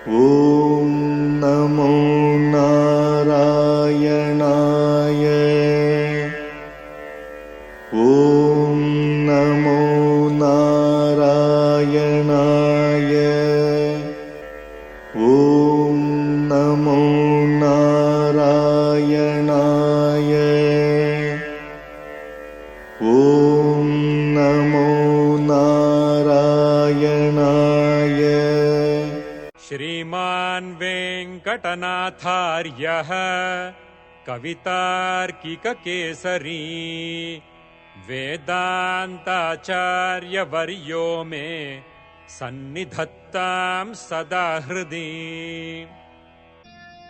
ॐ नमो नारायणाय। ॐ नमो नारायणाय। ॐ नमो नारायणाय। ॐ नमो नारायणाय। श्रीमान् वेङ्कटनाथार्यः कवितार्किककेसरी वेदान्ताचार्यवर्यो मे सन्निधत्तां सदा हृदि।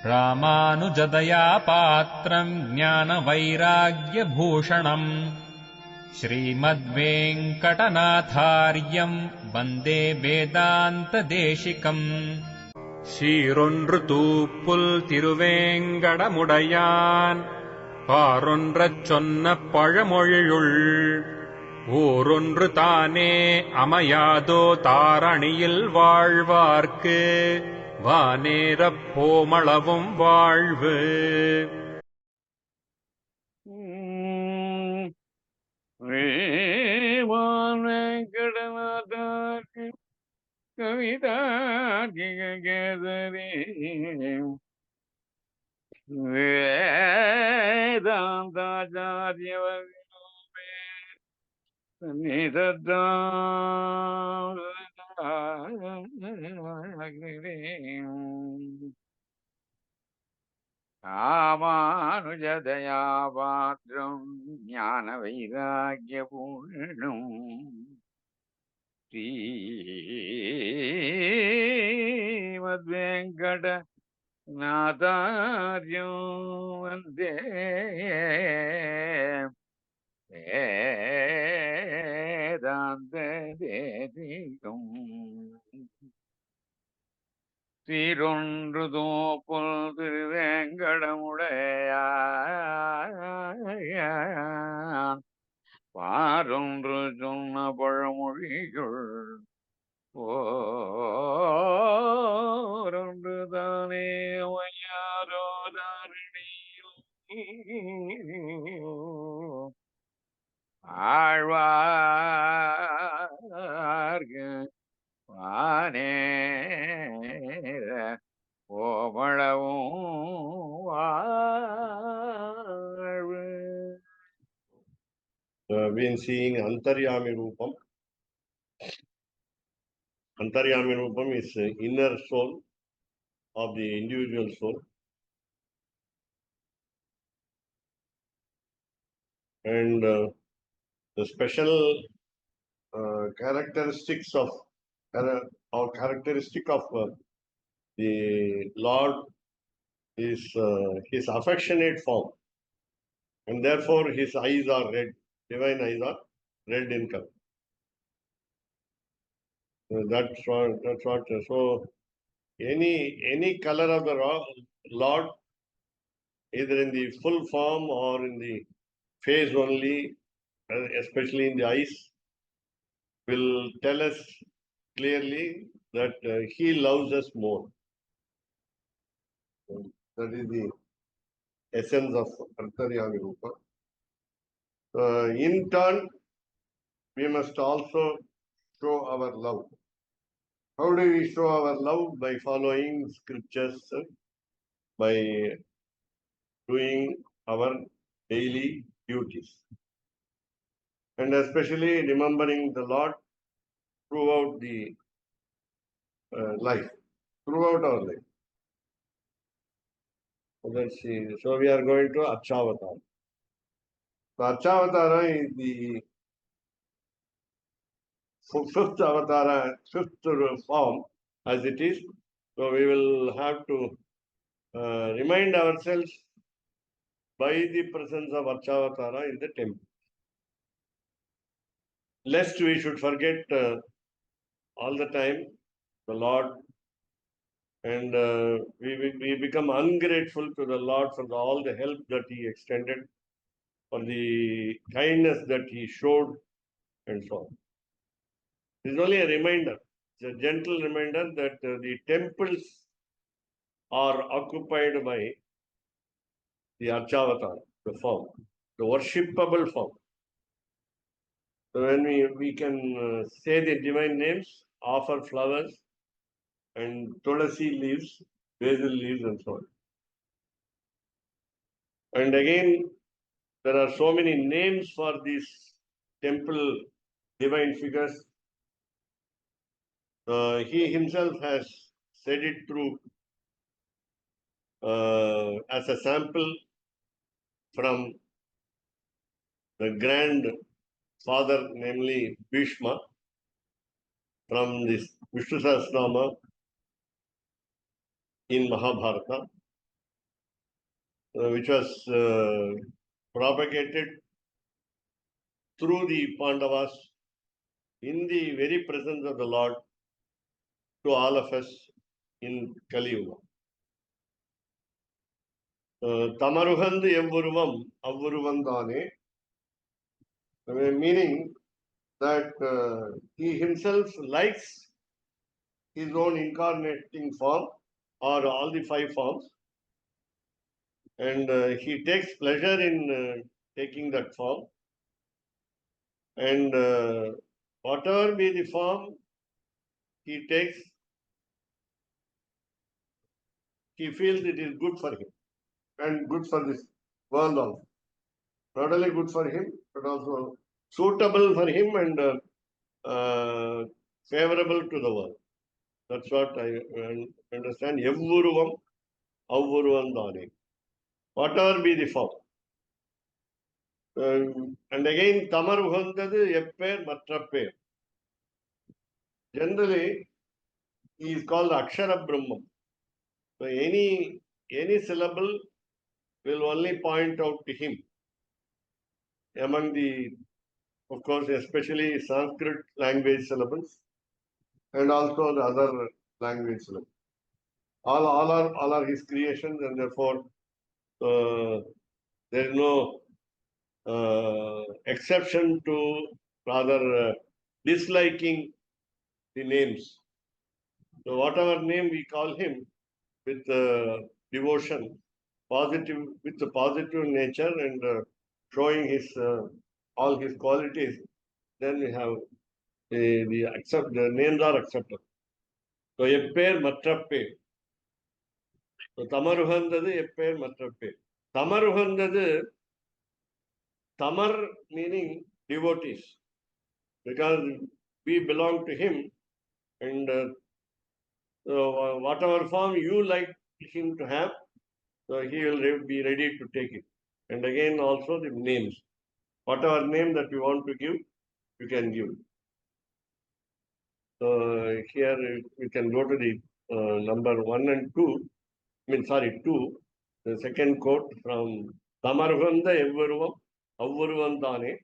रामानुजदया पात्रम् ज्ञानवैराग्यभूषणम् श्रीमद्वेङ्कटनाथार्यम् वन्दे वेदान्तदेशिकम्। சீரொன்று தூப்புல் திருவேங்கடமுடையான் பாரொன்றச் சொன்ன பழமொழியுள் ஊரொன்று தானே அமையாதோ தாரணியில் வாழ்வார்க்கு வானேரப் போமளவும் வாழ்வு. கவிதார்க்கிகேசரி வேதாந்தாச்சாரியவர்யோமே சந்நிதத்தாம் ராமானுஜதயா பாத்ரம் ஞான வைராக்கியபூர்ணம் ஸ்ரீமத்வேங்கட நாதார்யம் வந்தே வேதாந்த தேசிகம். சீரொன்று தோப்புல் திருவேங்கடமுடையான் பாரொன்று சொன்ன பழமொழிகள் ஓரொன்று தானே வையாரோ தாரணியில் ஆழ்வார்க்கு வானேர ஓமளவும் வாழ்வு. I've been seeing Antaryami Rupam. Antaryami Rupam is the inner soul of the individual soul. And the special characteristics of the Lord is his affectionate form, and therefore his eyes are red. Divine eyes are red in color. That's what. So any color of the Lord, either in the full form or in the face only, especially in the eyes, will tell us clearly that he loves us more. That is the essence of Antaryami Rupa. In turn, we must also show our love. How do we show our love? By following scriptures, by doing our daily duties, and especially remembering the Lord throughout the life, throughout our life. Let's see. So we are going to Archavatara. So Archavatara is the fifth avatara, fifth form as it is. So we will have to remind ourselves by the presence of Archavatara in the temple. Lest we should forget all the time the Lord, and we become ungrateful to the Lord for all the help that He extended, for the kindness that He showed, and so on. It is only a reminder. It's a gentle reminder that the temples are occupied by the Archavatara, the form, the worshipable form. So when we can say the divine names, offer flowers and tulasi leaves, basil leaves and so on. And again, there are so many names for these temple divine figures. He himself has said it through as a sample from the grandfather, namely Bhishma, from this Vishnu Sahasranama in Mahabharata, which was propagated through the Pandavas in the very presence of the Lord to all of us in Kali Yuga. Tamaruhandu evvuruvam avvuruvandane, meaning that he himself likes his own incarnating form or all the five forms, and he takes pleasure in taking that form, and whatever be the form he takes, he feels it is good for him and good for this world also. Not only good for him, but also suitable for him and favorable to the world. That's what I understand. Evvuruvam avvuruvandane. Whatever be the form. And again, Tamar Uhandadu Epper Matrapper. Generally, he is called Akshara Brahman. So any syllable will only point out to him. Among the, of course, especially Sanskrit language syllables and also the other language syllables. All are his creations, and therefore there is no exception to rather disliking the names. So whatever name we call him with devotion, positive, with a positive nature and showing his all his qualities, then we have the names are accepted. So Epper Matrapper. So Tamaruhandadu Epper Matrapper. Tamaruhandadu, Tamar meaning devotees, because we belong to him, and whatever form you like him to have, so he will be ready to take it. And again, also the names. Whatever name that you want to give, you can give. So here we can go to the number 1 and 2. 2. The second quote from Tamarhunda Evvaruvam Avvuruvandane.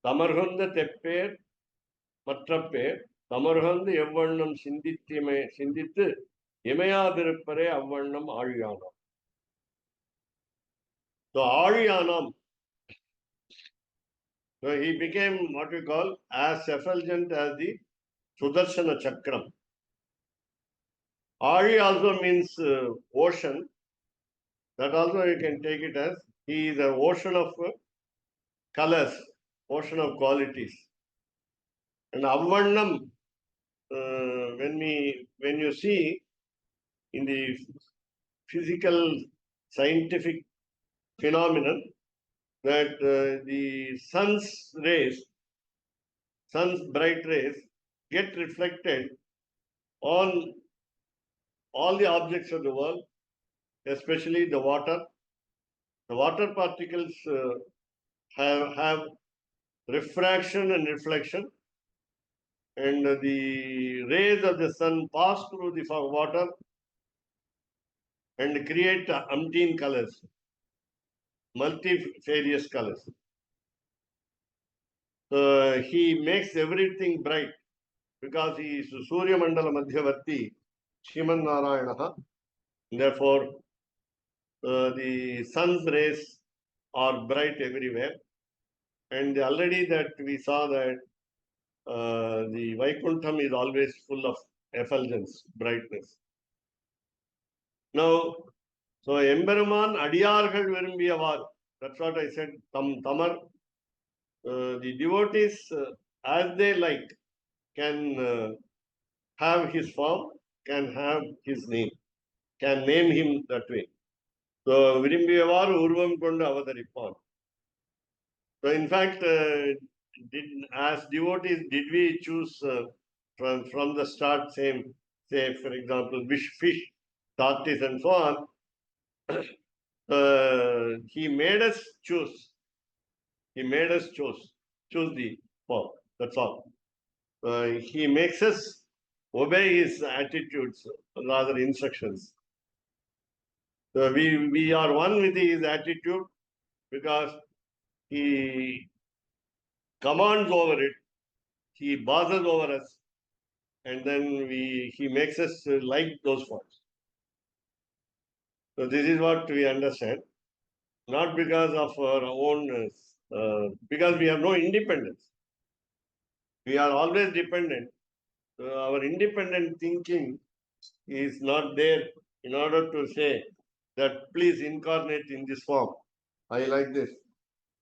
Tamarhunda Teppir Matrapir. Tamarhunda Evvarnam Sindithu Imayabiripare Avvarnam Ariyanam. So Ariyanam. So he became what we call as effulgent as the Sudarshana Chakram. Ari also means ocean. That also you can take it as he is an ocean of colors, ocean of qualities. And Avvarnam, when you see in the physical scientific phenomenon that the sun's bright rays get reflected on all the objects of the world, especially the water. The water particles have refraction and reflection, and the rays of the sun pass through the water and create umpteen colors, multifarious colors. He makes everything bright because he is Surya Mandala Madhyavarti, Shriman Narayana. Therefore, the sun's rays are bright everywhere. And already that we saw that the Vaikuntham is always full of effulgence, brightness. Now, so Emberuman Adiyargal Virumbiyavar. That's what I said. Tamar, the devotees, as they like, can have his form, can have his name, can name him that way. So, Virumbiyavar Urvam Konda Avadaripan. So, in fact, as devotees, did we choose from the start, say, for example, fish, tortoise, and so on? He made us choose. He made us choose the form. That's all. He makes us obey his attitudes, rather instructions. So we are one with his attitude because he commands over it. He bosses over us, and then he makes us like those forms. So this is what we understand, not because of our own, because we have no independence. We are always dependent. Our independent thinking is not there in order to say that please incarnate in this form. I like this.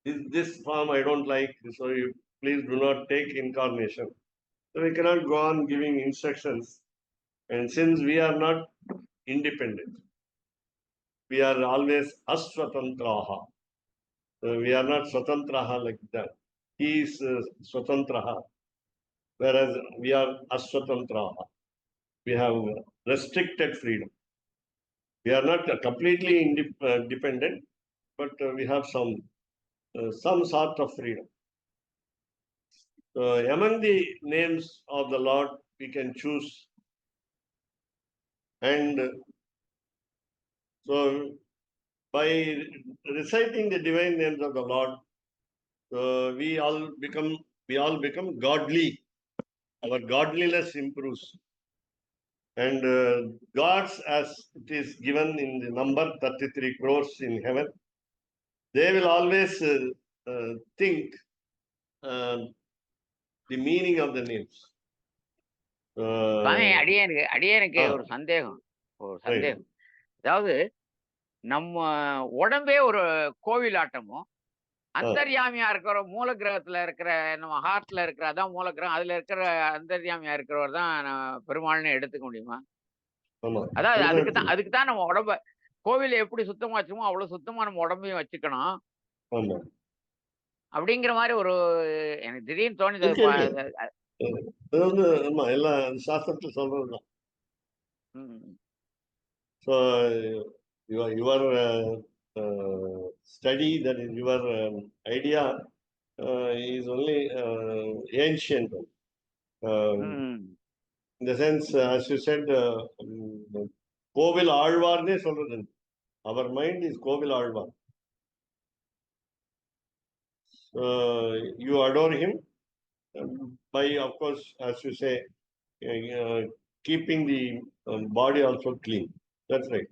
This form I don't like, so you please do not take incarnation. So we cannot go on giving instructions. And since we are not independent, we are always aswatantraha. We are not swatantraha like that. He is swatantraha, whereas we are aswatantraha. We have restricted freedom. We are not completely independent, but we have some sort of freedom. Among the names of the Lord, we can choose, and so by reciting the divine names of the Lord, we all become godly. Our godliness improves, and gods, as it is given in the number 33 crores in heaven, they will always think the meaning of the names. சுவாமி, அடியனுக்கு Ah, ஒரு சந்தேகம். right. அதாவது நம்ம உடம்பே ஒரு கோவில் ஆட்டமும், அந்தர்யாமியா இருக்கிற மூல கிரகத்துல இருக்கிற நம்ம ஹார்ட்ல இருக்கிற அதான் மூல கிரகம், அதுல இருக்கிற அந்தர்யாமியா இருக்கிறவர் தான் பெருமாள்னு எடுத்துக்க முடியுமா? ஆமா. அதாவது அப்படிதான் அதுக்கு தான் நம்ம உடம்ப கோவில எப்படி சுத்தமா வச்சுமோ அவ்வளவு சுத்தமா நம்ம உடம்பையும் வச்சுக்கணும் ஆமா. அப்படிங்கிற மாதிரி ஒரு எனக்கு திடீர்னு தோணுது. இருக்கு, இருக்கு. அது வந்து ஆமா, எல்லாம் சாஸ்திரத்துல சொல்றதுதான். So your study, that is your idea, is only ancient. In the sense, as you said, கோவில் ஆழ்வார்னே சொல்றது. Our mind is கோவில் Alvar. You adore him by, of course, as you say, keeping the body also clean. That's right.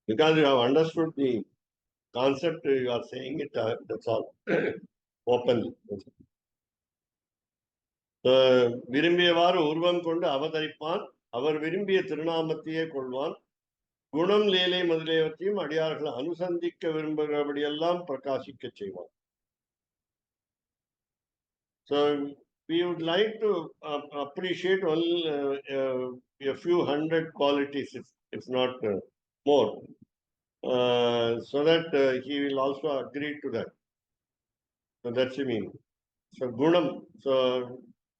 Because you have understood the concept, you are saying it, that's all. Openly. விரும்பியவாறு உருவம் கொண்டு அவதரிப்பான், அவர் விரும்பிய திருநாமத்தையே கொள்வான், குணம் லீலை முதலியவற்றையும் அடியார்களை அனுசந்திக்க விரும்புகிறபடியெல்லாம் பிரகாசிக்க செய்வான். So we would like to appreciate only a few hundred qualities, if not more, so that he will also agree to that. So that's the meaning. So gunam. So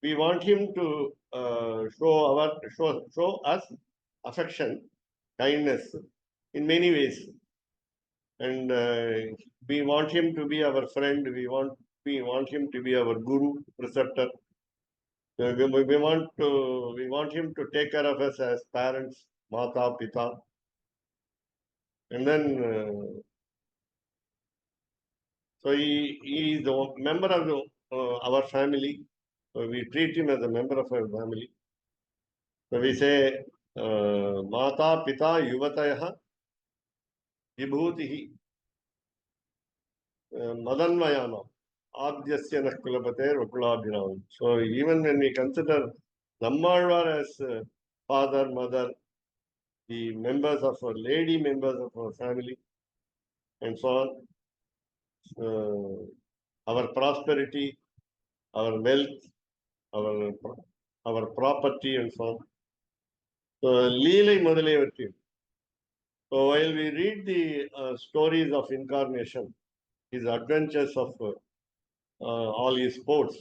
we want him to show us affection, kindness in many ways, and we want him to be our friend. We want him to be our guru, preceptor. We want him to take care of us as parents, mata, pita, and then so he is the member of our family. So we treat him as a member of our family. So we say mata, pita, yuvatayah, vibhutihi, madanvayana, adyasya nakulapate vakulabhinam. So even when we consider Nammalvar as father, mother, the members of our lady members of our family, and so on, our prosperity, our wealth, our our property, and so on. So, Leelai Modalayavatri. So, while we read the stories of incarnation, his adventures of all his sports,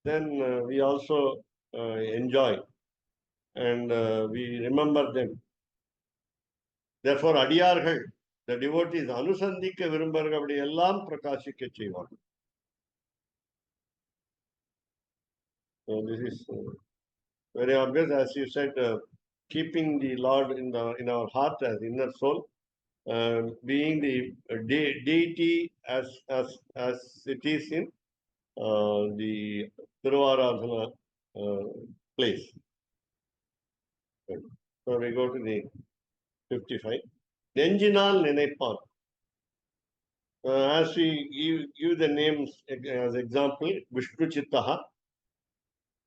then we also enjoy and we remember them. Therefore, Adiyargal, the devotees, Anusandhika Virumbargavadi Ellam Prakashika Chivan. So, this is very obvious, as you said, keeping the Lord in our heart as inner soul, being the deity as it is in the Thiruvaradhana place. So we go to the 55. Nenjinal Nenaipan. As we give the names as example, Vishnu Chittaha.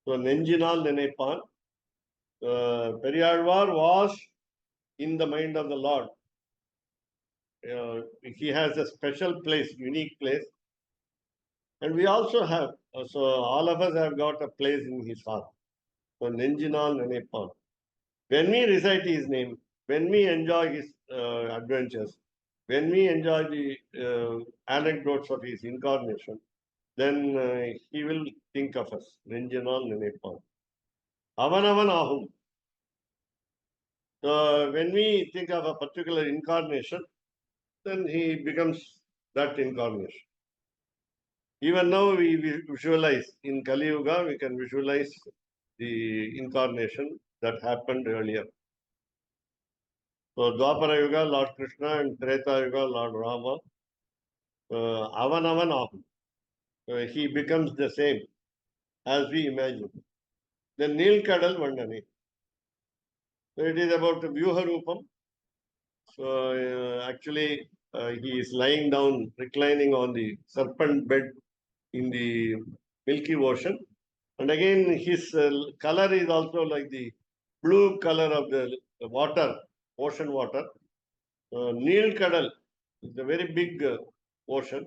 So Nenjinal Nenaipan. Periyalvar was in the mind of the Lord. He has a special place, unique place. And we also have, so all of us have got a place in his heart. So Nenjinal Nenaipan. When we recite his name, when we enjoy his adventures, when we enjoy the anecdotes of his incarnation, then he will think of us. Nenjanal Nenepan. Avanavan Ahum. So when we think of a particular incarnation, then he becomes that incarnation. Even now we visualize in Kali Yuga, we can visualize the incarnation that happened earlier. So Dwapara Yuga, Lord Krishna, and Treta Yuga, Lord Rama. Avanavan Ahum. He becomes the same as we imagine. Then Nilkadal Vandani. So it is about Vyuha Rupam. So actually, he is lying down, reclining on the serpent bed in the Milky Ocean. And again, his color is also like the blue color of the water, ocean water. Nilkadal is a very big ocean.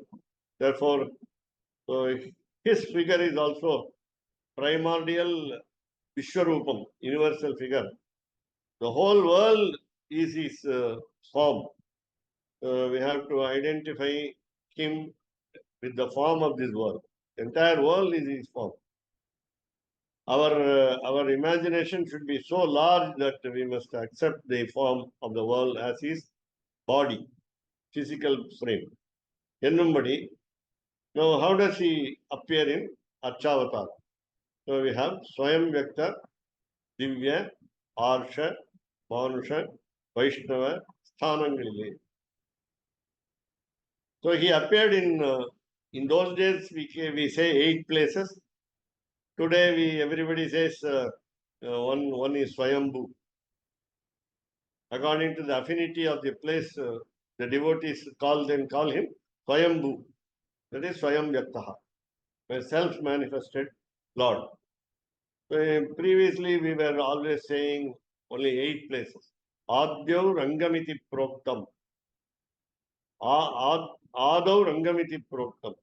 Therefore, his figure is also primordial Vishwarupam, universal figure. The whole world is his form. We have to identify him with the form of this world. The entire world is his form. Our imagination should be so large that we must accept the form of the world as his body, physical frame. Ennumbadi. Now, how does he appear in Archavatar? So we have Swayam Vyakta, Divya, Arsha, Manusha, Vaishnava, Sthanangalile. So he appeared in those days, we say 8 places. Today, everybody says one is Swayambhu. According to the affinity of the place, the devotees call him Swayambhu. That is Swayam Vyaktaha, a self-manifested Lord. So previously, we were always saying only 8 places. Adyav Rangamiti Proktam. Adau Rangamiti Proktam.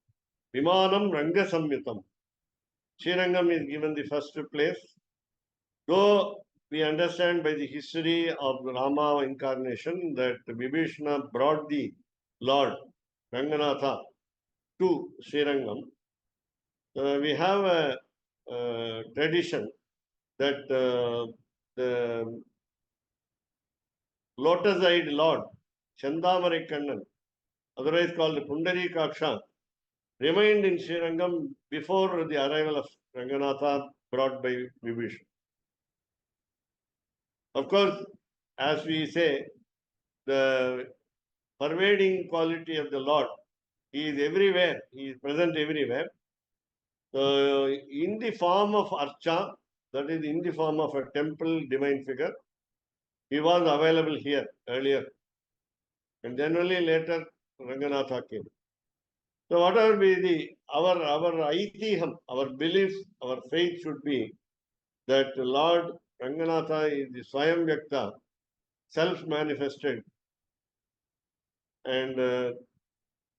Vimanam Ranga Samyutam. Srirangam is given the first place. Though we understand by the history of Rama incarnation that Vibhishana brought the Lord Ranganatha to Srirangam, we have a tradition that the lotus-eyed Lord, Chandamarai Kannan, otherwise called Pundarikaksha, remained in Srirangam before the arrival of Ranganatha brought by Vibhishana. Of course, as we say, the pervading quality of the Lord, he is everywhere, he is present everywhere. So, in the form of Archa, that is in the form of a temple divine figure, he was available here earlier. And then only later Ranganatha came. So whatever be our aitiham, our beliefs, our faith should be that Lord Ranganatha is the Swayam Vyakta, self-manifested, and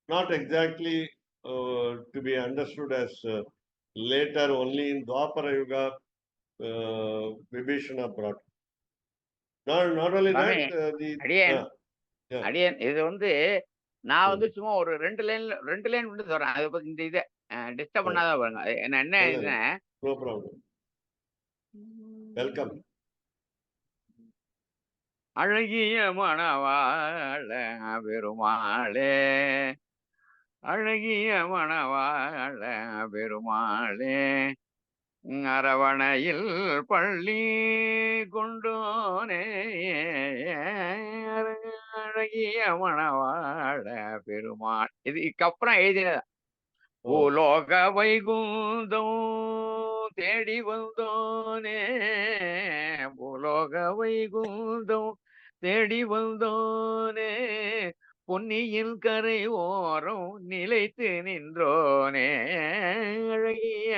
not exactly to be understood as later only in Dwapara Yuga, Vibhishana brought. Not only Swami that, அடியேன் yeah, அடியேன் இது வந்து நான் mm, வந்து சும்மா ஒரு 2 line மட்டும் சொல்றேன். அதை பத்தி இந்த இதை டிஸ்டர்ப் yeah, பண்ணாதான் பாருங்க. என்ன என்ன no, no, இதுன்னா, no problem. Welcome. அழகிய மணவாள பெருமாளே, அழகிய மணவாள பெருமாளே, அரவணையில் பள்ளி கொண்டோனே, அழகிய மணவாள பெருமாள். இதுக்கப்புறம் எழுதினதா. Oh, பூலோக வைகுந்தம் தேடி வந்தோனே, பூலோக வைகுந்தம் தேடி வந்தோனே, பொன்னியின் கரை ஓரம் நிலைத்து நின்றோனே, அழகிய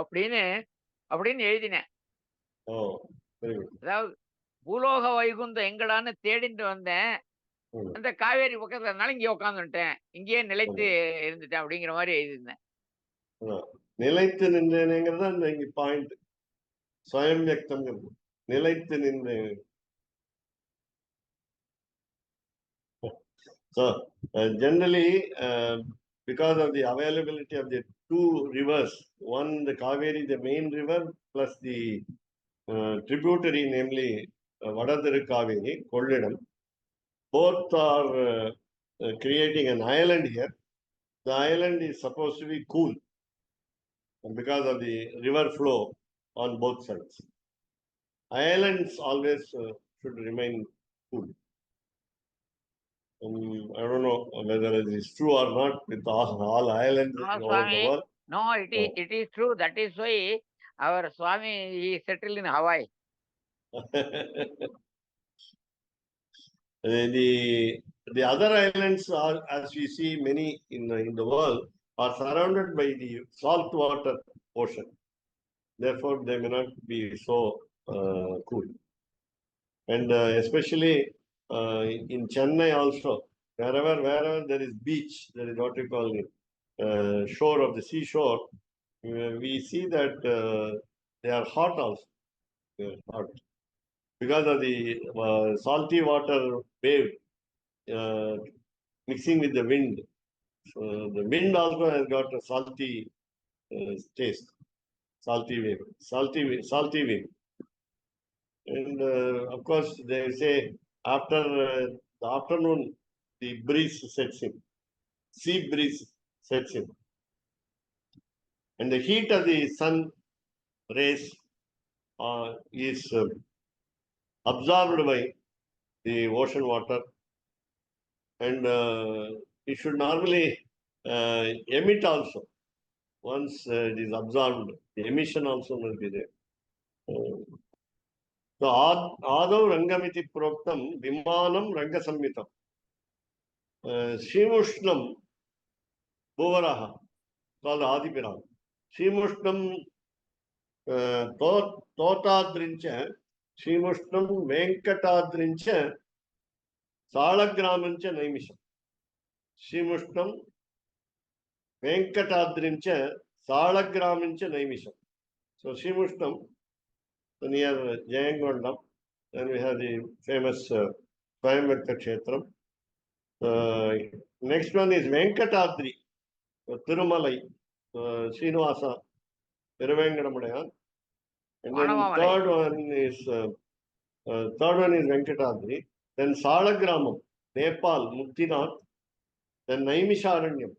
அப்படின்னு அப்படின்னு எழுதினேன். oh, very good. அதாவது பூலோக வைகுந்தம் எங்கடான்னு தேடிட்டு வந்தேன். Mm, அந்த காவேரி பக்கத்துல இருந்தாலும் இங்கே உட்காந்துட்டேன், இங்கேயே நிலைத்து mm. இருந்துட்டேன் அப்படிங்கிற மாதிரி எழுதியிருந்தேன். நிலைத்து நின்றேனேங்கிறது அந்த இங்க பாயிண்ட். ஸ்வயம் வியக்தம் நிலைத்து நின்றேன். So generally, because of the availability of the two rivers, one the Kaveri, the main river, plus the tributary, namely Vadadharu Kaveri, Kollinam, both are creating an island here. The island is supposed to be cool because of the river flow on both sides. Islands always should remain cool. I don't know whether it is true or not with all islands No, over the Swami. world. No, it is true. That is why our Swami he settled in Hawaii. The other islands are, as we see many in the world, are surrounded by the saltwater ocean. Therefore, they may not be so cool. And especially in Chennai also, wherever there is beach, there is what we call it, shore of the seashore, we see that they are hot also. They are hot because of the salty water wave mixing with the wind. So the wind also has got a salty taste, salty wave, salty wave. And of course, they say after the afternoon, the breeze sets in, sea breeze sets in. And the heat of the sun rays is absorbed by the ocean water, and it should normally emit also. Once it is absorbed, the emission also must be there. So Adav Rangamiti Proktam Vimanam Rangasammitam Shimushnam Bhuvaraha called Adipiram. Shimushnam Totadrincha Shimushnam Venkatadrincha Salagramancha Naimisham. Shimushnam Venkatadrincha Salagramancha Naimisham. So Shimushnam near Jayangondam. Then we have the famous Swayamvakta Kshetram. Next one is Venkatadri, Tirumalai, Srinivasa, Thiruvengadamadayan. And then Vanamalai. third one is Venkatadri. Then Salagramam, Nepal, Muktinath. Then Naimisharanyam.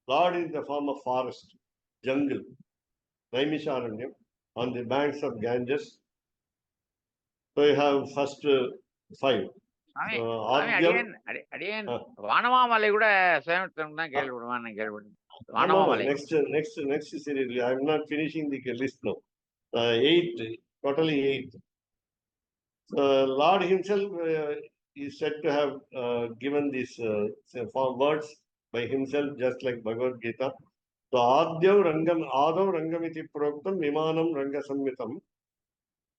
Lord is the form of forest, jungle. Naimisharanyam on the banks of Ganges. So you have first 5. Swami, Adhyam, அடியேன் வானமாமலை கூட சுயம்பம் தான் கேள்விப்படுவான்னு கேள்விப்பட்டேன். Vanamamalai. Next series. I am not finishing the list now. 8, totally 8. Lord himself is said to have given these words by himself, just like Bhagavad Gita. So Adav Rangamiti Proktam Vimanam Rangasammitam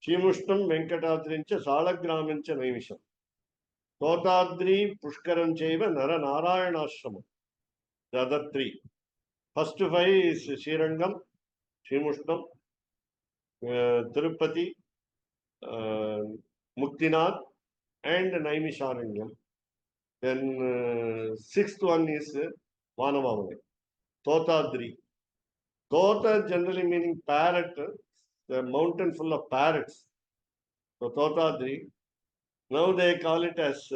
Shimushtam Venkatadrincha Salagramyancha Naimisham. Totadri Pushkaram Chaiva Nara Narayanashrama. The other three. First five is Srirangam, Shimushtam, Tirupati, Muktinath, and Naimisharanyam. Then sixth one is Vanamamalai. Totadri. Tota generally meaning parrot, the mountain full of parrots. So Totadri. Now they call it as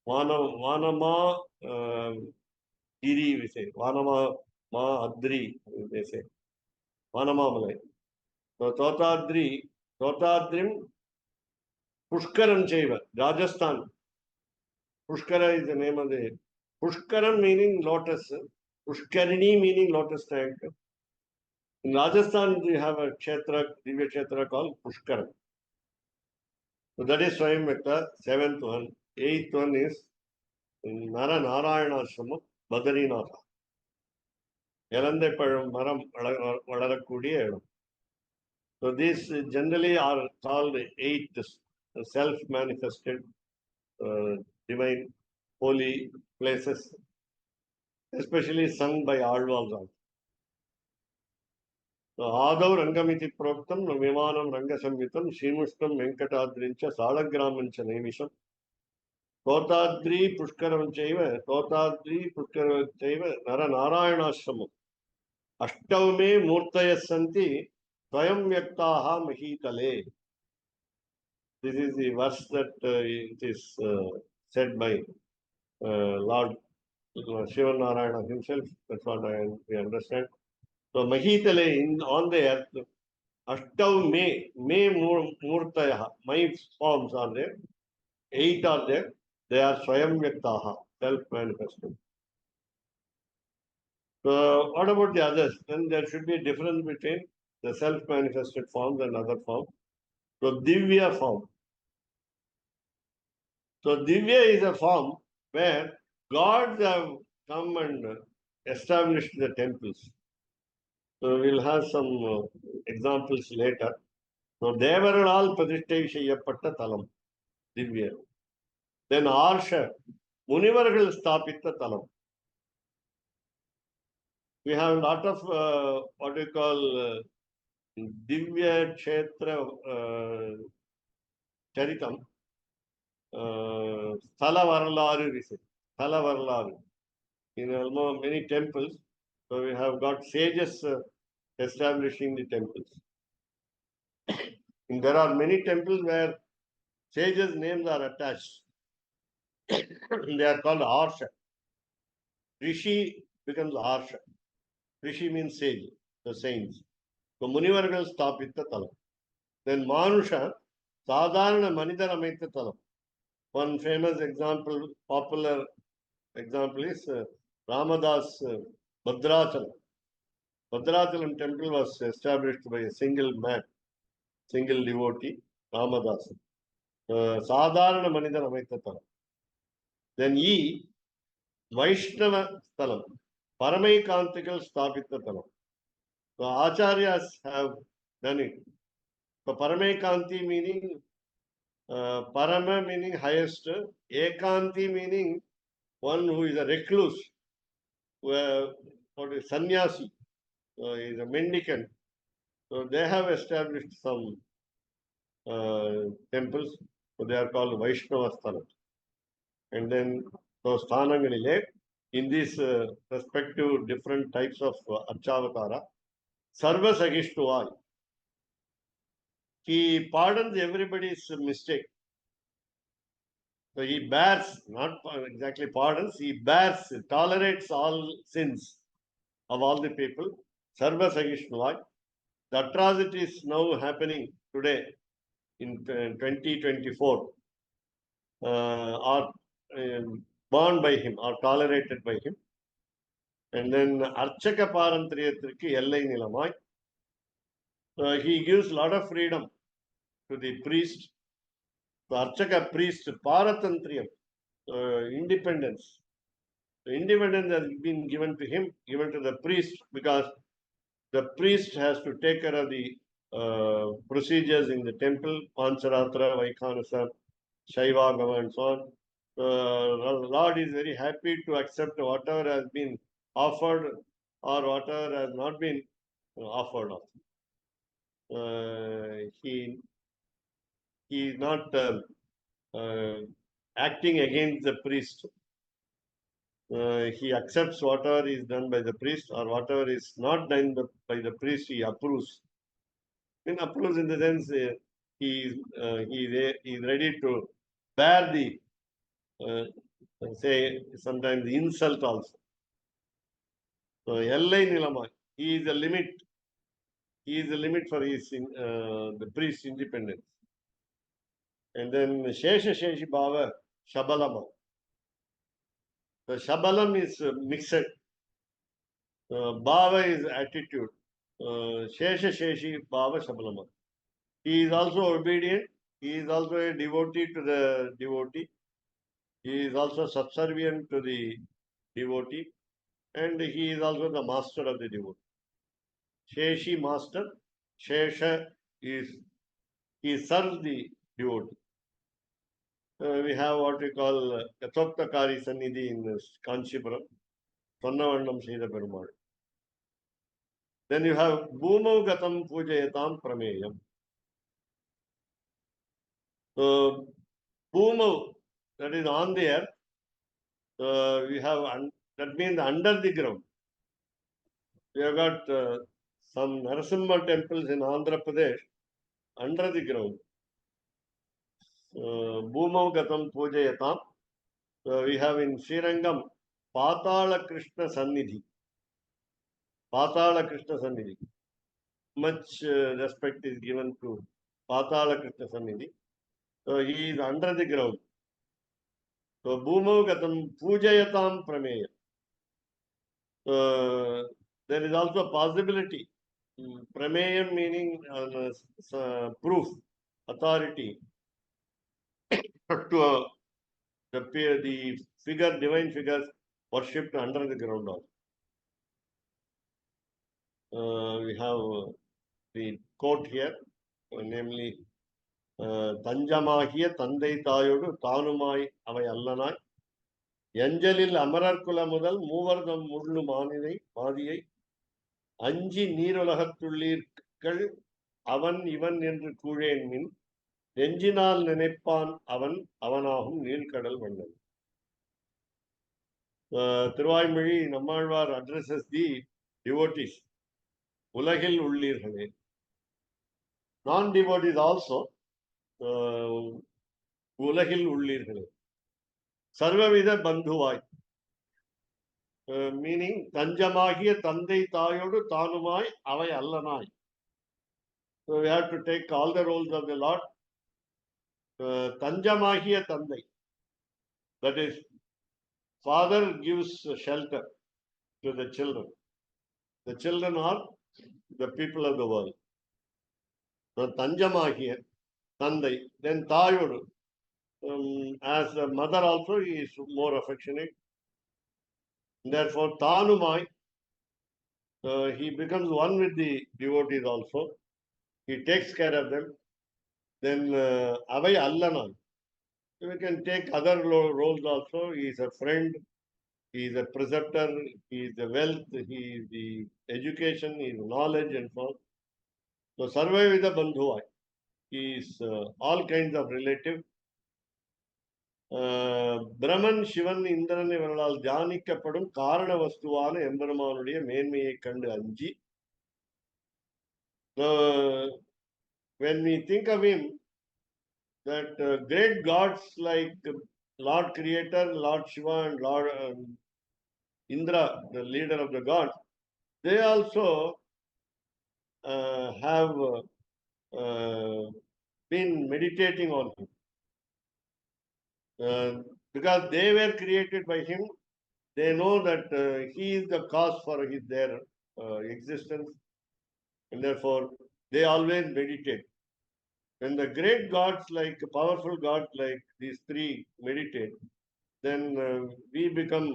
Vanama Giri, we say. Vanama Ma Adri, they say. Vanamamalai. So Totadrim, Pushkaram Chaiva, Rajasthan. Pushkara is the name of the. Pushkaram meaning lotus. Pushkarini meaning lotus tank. In Rajasthan, we have a kshetra, Divya Kshetra called Pushkaram. So that is Swayamvakta, seventh one. Eighth one is Nara Narayana Ashrama, Badrinath. Elande Maram Vadarakudiya. So these generally are called eight self-manifested divine holy places, especially sung by Alvals. So Adav Rangamiti Proktam, Vimanam Rangasamvitam, Shimushtam Venkatadrincha, Salagramancha Naimisham, Totadri Pushkaram Chaiva, Nara Narayanashrama, Ashtavme Murtaya Santi, Swayam Vyaktaha Mahitale. This is the verse that it is said by Lord Shiva Narayana himself. That's what we understand. So Mahitale on the earth, Ashtav me Murtaya, my forms are there. 8 are there. They are Swayam Vyaktaha, self-manifested. So what about the others? Then there should be a difference between the self-manifested forms and other forms. So Divya form. So Divya is a form where gods have come and established the temples. So we'll have some examples later. So Devaranal Pradishtai Shayyapatta Talam, Divya. Then Arsha, Munivargal Stapita Talam. We have a lot of what we call Divya Kshetra Charitam. Sthala Varalaru, we say. Sthala Varalaru. In almost many temples, so we have got sages establishing the temples. And there are many temples where sages' names are attached. They are called Harsha. Rishi becomes Harsha. Rishi means sage, the saints. So Munivargal Stapita Talam. Then Manusha, Sadharana Manidara Maitha Talam. One famous example, popular example is Ramadas Bhadrachalam. Bhadrachalam temple was established by a single man, single devotee, Ramadas. Sadharana Manidara Maitha Talam. Then E, Vaishnava Talam. Paramaikantikal Stapita Talam. So Acharyas have done it. So Paramaikanti meaning Parama meaning highest, Ekanti meaning one who is a recluse, what is sannyasi, is a mendicant. So they have established some temples. So they are called Vaishnava Sthanas. And then those Sthanangalile, in these respective different types of Archavatara, Sarva Sagishtuva. He pardons everybody's mistake. So he bears, not exactly pardons, he bears, tolerates all sins of all the people. Sarva Sagishtuva. The atrocities now happening today in 2024 are borne by him, are tolerated by him. And then Archaka Parantriyatriki Ellai Nilamai. He gives a lot of freedom to the priest. The Archaka priest, Paratantriyam, independence. The independence has been given to him, given to the priest, because the priest has to take care of the procedures in the temple, Pancharatra, Vaikhanasa, Shaivagama, and so on. Lord is very happy to accept whatever has been offered or whatever has not been offered. He is not acting against the priest. He accepts whatever is done by the priest, or whatever is not done by the priest, he approves. In approves in the sense he is ready to bear the say sometimes the insult also. So Ellai Nilamai, he is a limit. He is a limit for his the priest's independence. And then Shesha Sheshi Bhava Shabalama. The Shabalam is mixed. Bhava is attitude. Shesha Sheshi Bhava Shabalama. He is also obedient. He is also a devotee to the devotee. He is also subservient to the devotee. And he is also the master of the devotee. Sheshi master. Shesha is, he serves the devotee. We have what we call Yathoktakari Sannidhi in Kanchipuram. Sonnavannam Srila Perumal. Then you have Bhumau Gatam Pujayatam Prameyam. So Bhumau, that is on the earth. We have, that means under the ground. We have got some Narasimha temples in Andhra Pradesh under the ground. Bhumau Gatam Pujayatam. We have in Srirangam Patala Krishna Sannidhi. Patala Krishna Sannidhi. Much respect is given to Patala Krishna Sannidhi. So he is under the ground. So Bhumau Gatam Pujayatam Prameya. There is also a possibility. Prameyam meaning proof, authority to the figure, divine figures worshipped under the ground also. We have the quote here, namely Tanjamahiya Tandai Tayodu Tanumai Avai Allanai Yanjalil Amarar Kula Mudal Moovardam Mudlu Manidai Madiyai Anji Neerulagathullikal Avan Ivan என்று கூழேன் மின் நெஞ்சினால் நினைப்பான் அவன் அவனாகும் நீழ்கடல் வண்ணன். Thiruvaimozhi Nammalvar addresses the devotees. உலகில் உள்ளீர்களே. Non-devotees also உலகில் உள்ளீர்களே. சர்வவித பந்துவாய். Meaning தஞ்சமாகிய தந்தை தாயோடு தானுமாய் அவை அல்லனாய். So we have to take all the roles of the Lord. Tanjamahiya Tandai. That is, father gives shelter to the children. The children are the people of the world. So Tanjamahiya Tandai. Then Tayodu. As a mother also, he is more affectionate. Therefore, Tanumai, he becomes one with the devotees also. He takes care of them. Then Avai Allanai. We can take other roles also. He is a friend, he is a preceptor, he is the wealth, he is the education, he is knowledge and so on. So Sarvavida Bandhuvai. He is all kinds of relative. Brahman, Shivan, Indran இவர்களால் தியானிக்கப்படும் காரண வஸ்துவான எம்பெருமானுடைய மேன்மையை கண்டு அஞ்சி. When we think of him, that great gods like Lord Creator, Lord Shiva and Lord Indra, the leader of the gods, they also have been meditating on him. Because they were created by him, they know that he is the cause for their existence, and therefore they always meditate. When the great gods, like powerful gods like these three, meditate, then we become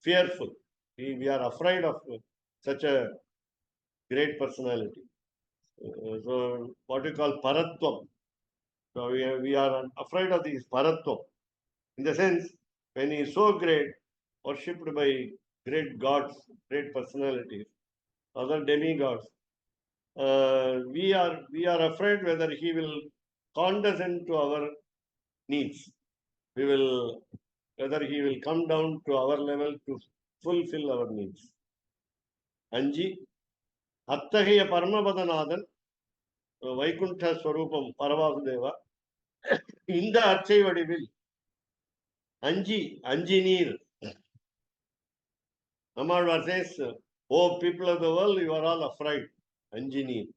fearful. We are afraid of such a great personality. So what we call paratvam. So we are afraid of this paratvam. In the sense, when he is so great, worshipped by great gods, great personalities, other demigods, we are afraid whether he will condescend to our needs. Whether he will come down to our level to fulfill our needs. அஞ்சி அத்தகைய பரமபதநாதன் வைகுண்ட ஸ்வரூபம் பரவாசுதேவா இந்த அச்சை வடிவில் அஞ்சி நீர். Nammalvar says, "Oh people of the world, you are all afraid." அஞ்சி நீர்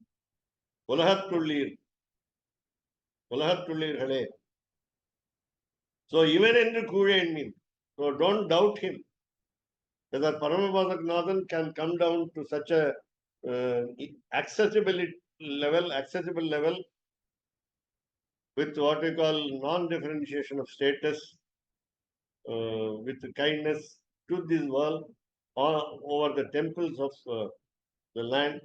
உலகத்துள்ளீர்களே. So even என்று கூழேன் mean. So don't doubt him. Whether Paramapadanathan can come down to such a accessible level with what we call non-differentiation of status, with kindness to this world or over the temples of the land.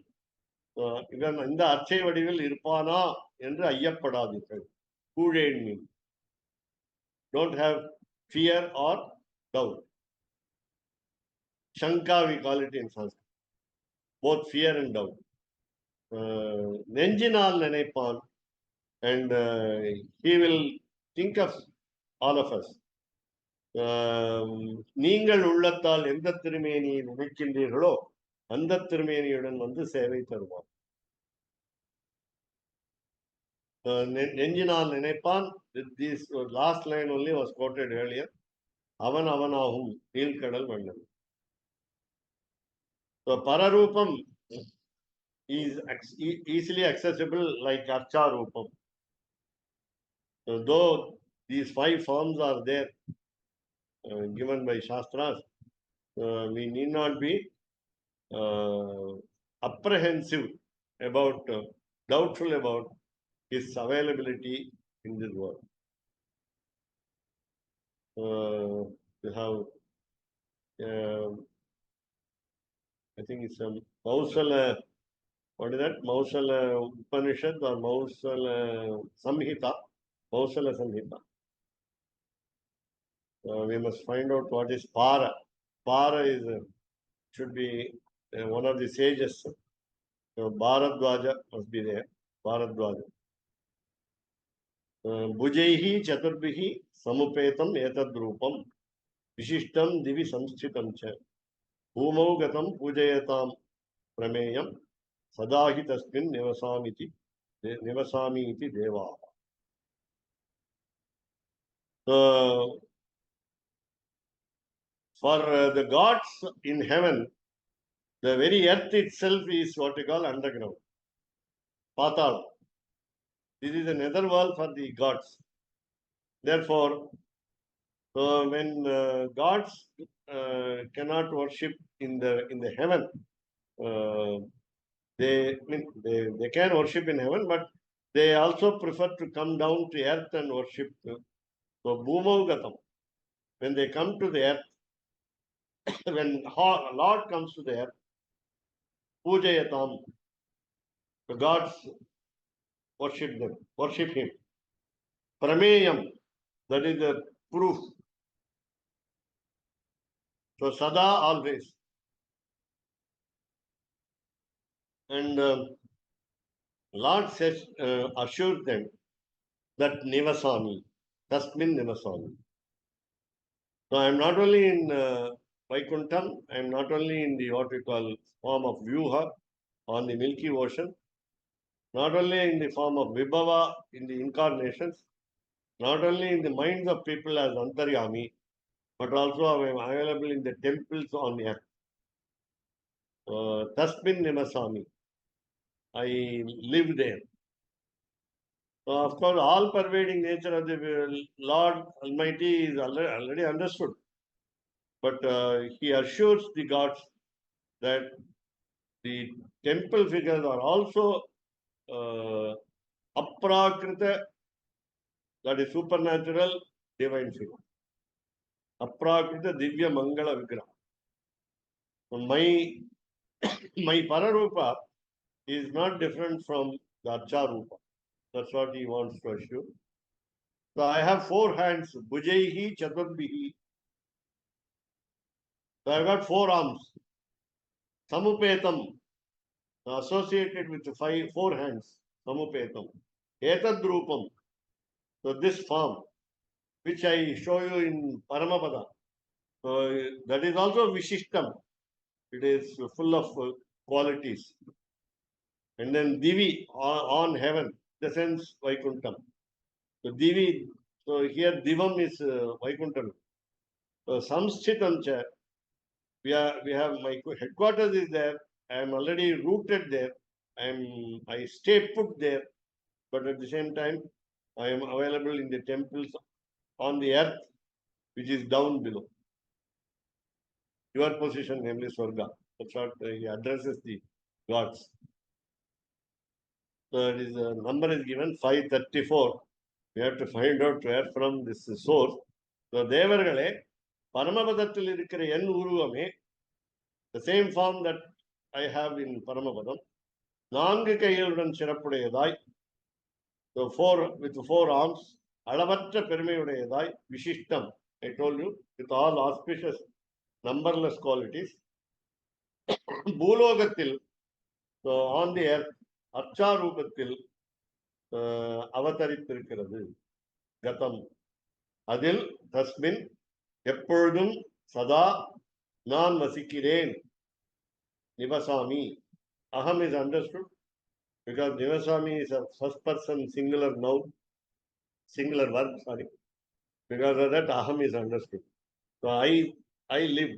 இவன் இந்த அச்சை வடிவில் இருப்பானா என்று ஐயப்படாதீர்கள். கூழேன் mean. Don't have fear or doubt. Shanka, we call it in Sanskrit. Both fear and doubt. Nenjinal Nenepan, and he will think of all of us. நீங்கள் உள்ளத்தால் எந்த திருமேனியை நினைக்கின்றீர்களோ அந்த திருமேனியுடன் வந்து சேவை தருவார். நெஞ்சினால் நினைப்பான். This last line only was quoted earlier. அவன் அவனாகும் நீல்கடல் வண்ணன். So Pararupam is easily accessible like Archa Rupam. Though these 5 forms are there given by Shastras, we need not be apprehensive about, doubtful about his availability in this world. We have, I think it's a Mausala, what is that? Mausala Upanishad or Mausala Samhita? Mausala Samhita. We must find out what is Para. Para is should be one of the sages. Bharadwaja must be there. Bharadwaja. Bhujaihi Chaturbihi Samupetam Etadrupam Vishishtam Divi Samschitam Cha Bhumau Gatam Pujayatam Prameyam Sadahi Tasmin Nivasami iti Deva. So, for the gods in heaven, the very earth itself is what we call underground. Patal. This is a nether world for the gods. Therefore, when gods cannot worship in the heaven, they can worship in heaven, but they also prefer to come down to earth and worship. So Bhumaugatam, when they come to the earth, when Lord comes to the earth, Pujayatam, the gods worship him. Prameyam, that is the proof. So Sada, always. And Lord says, assures them that Nivasami, Tasmin Nivasami. So I am not only in Vaikuntham, I am not only in the what we call form of Vyuha on the Milky Ocean, not only in the form of Vibhava in the incarnations, not only in the minds of people as Antaryami, but also I am available in the temples on earth. Tasmin Nivasami. I live there. So of course, all pervading nature of the Lord Almighty is already understood. But he assures the gods that the temple figures are also aprakrita, that is supernatural divine figure. Aprakrita Divya Mangala Vigraha. So my Pararupa is not different from the Archarupa. That's what he wants to assure. So I have 4 hands, Bhujaihi Chaturbihi. So I got 4 arms. Samupetam, associated with 4 hands. Samupetam. Etadrupam. So this form, which I show you in Paramapada. So that is also Vishishtam. It is full of qualities. And then Divi on heaven, the sense Vaikuntam. So Divi, so here Divam is Vaikuntam. So Samsthitam cha, we have my headquarters is there. I am already rooted there. I stay put there, but at the same time, I am available in the temples on the earth, which is down below. Your position, namely Swarga. That's what he addresses the gods. So it is a number is given 534. We have to find out where from this source. So தேவர்களே பரமபதத்தில் இருக்கிற என் உருவமே, the same form that I have in பரமபதம், 4 கைகளுடன் சிறப்புடையதாய், so 4 with 4 arms, அளவற்ற பெருமையுடையதாய், விசிஷ்டம், I told you, with all auspicious numberless qualities, பூலோகத்தில், so on the earth, அர்ச்சாரூபத்தில் அவதரித்திருக்கிறது. கதம் அதில் தஸ்மின் எப்பொழுதும் சதா நான் வசிக்கிறேன். நிவசாமி. Aham is understood because Nivasami is a first person singular noun, singular verb, sorry. Because of that, Aham is understood. So I live,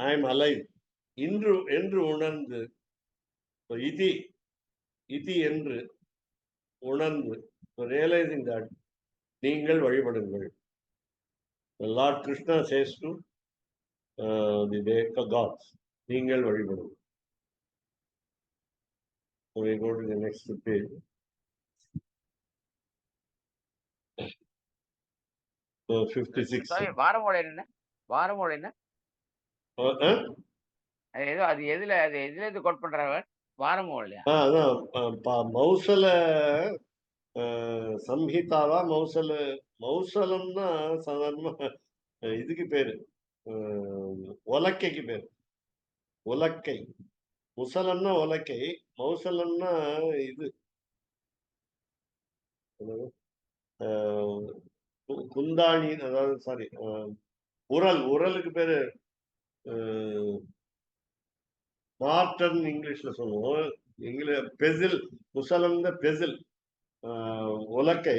I am alive. என்று உணர்ந்து, so iti என்று உணர்ந்து, so realizing that, நீங்கள் வழிபடுங்கள். The Lord Krishna says to the gods, நீங்கள் வழிபடுங்கள். So we go to the next page. So 56. வாரமோட என்ன? வாரமோட என்ன? ஏதோ அது எதுல இருந்து கோட் பண்றாரு? வாரமோ இல்லையா? அதான் மௌசல சம்ஹிதாவா மௌசலம்னா சாதாரணமா இதுக்கு பேரு உலக்கைக்கு பேரு. உலக்கை. முசலம்னா உலக்கை, மௌசலம்னா இது குந்தாணி, அதாவது சாரி உரலுக்கு பேரு மார்டன் இங்கிலீஷ்ல சொல்லுவோம். பெசில், முசலம் பெசில் உலக்கை.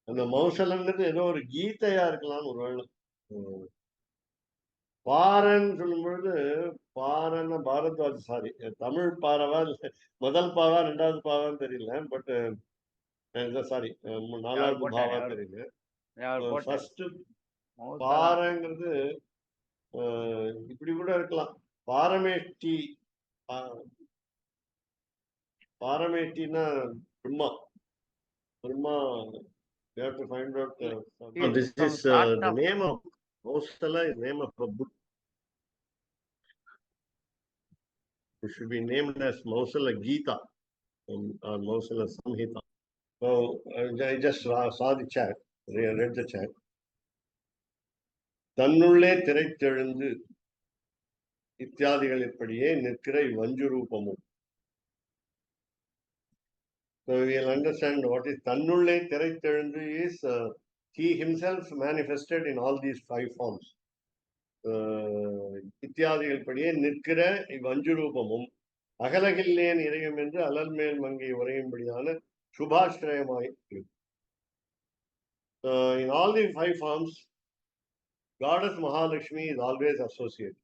அந்த மௌசலங்கிறது ஏதோ ஒரு கீதையா இருக்கலாம் ஒரு வேளை. பாரன்னு சொல்லும் பொழுது, பாரன்னா பாரத்வாஜ், சாரி தமிழ் பாரவா முதல் பாவா 2வது பாவான்னு தெரியல, பட் சாரி 4வது பாவா தெரியல. ஃபர்ஸ்ட் பாரங்கிறது இப்படி கூட இருக்கலாம். பாரமேட்டினா Brahma. You have to find out. This is the name of Mausala, is name of a book. It should be named as Mausala Gita or Mausala Samhita. So I just saw the chat, read the chat. தன்னுள்ளே திரைத்தெழுந்து இத்தியாதிகளின்படியே நிற்கிற வஞ்சு ரூபமும். So we'll understand what is தன்னுள்ளே திரைத்தெழுந்து is he himself manifested in all these 5 forms. இத்தியாதிகள் படியே நிற்கிற இவ்வஞ்சு ரூபமும் அகலகில்லேன் இறையும் என்று அலர்மேல் மங்கை உரையும்படியான சுபாஸ்ரயமாய். In all the 5 forms, Goddess Mahalakshmi is always associated.